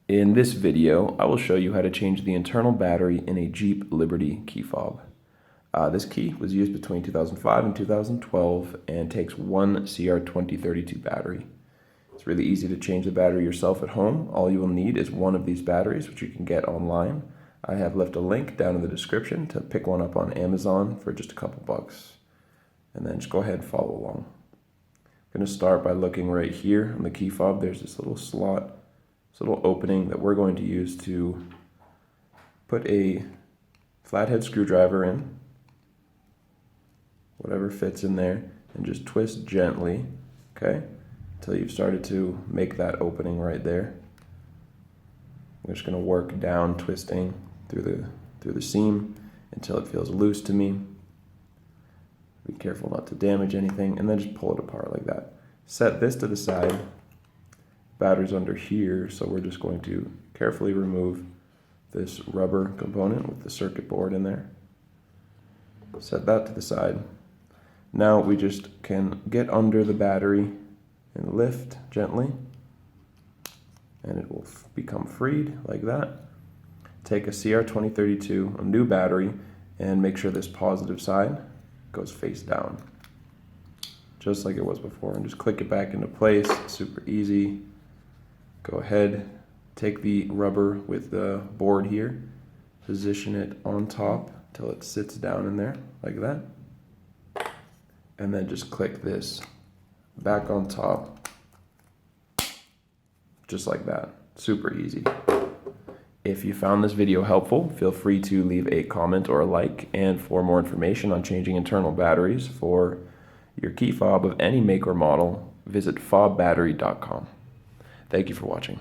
In this video, I will show you how to change the internal battery in a Jeep Liberty key fob. This key was used between 2005 and 2012 and takes one CR2032 battery. It's really easy to change the battery yourself at home. All you will need is one of these batteries, which you can get online. I have left a link down in the description to pick one up on Amazon for just a couple bucks. And then just go ahead and follow along. I'm going to start by looking right here on the key fob. There's this little slot, this little opening that we're going to use to put a flathead screwdriver in, whatever fits in there, and just twist gently, okay, until you've started to make that opening right there. I'm just going to work down, twisting through the seam until it feels loose to me. Be careful not to damage anything, and then just pull it apart like that. Set this to the side. Battery's under here, so we're just going to carefully remove this rubber component with the circuit board in there. Set that to the side. Now we just can get under the battery and lift gently, and it will become freed like that. Take a CR2032, a new battery, and make sure this positive side goes face down, just like it was before, and just click it back into place. Super easy. Go ahead, take the rubber with the board here, position it on top till it sits down in there like that, and then just click this back on top, just like that. Super easy. If you found this video helpful, feel free to leave a comment or a like, and for more information on changing internal batteries for your key fob of any make or model, visit fobbattery.com. Thank you for watching.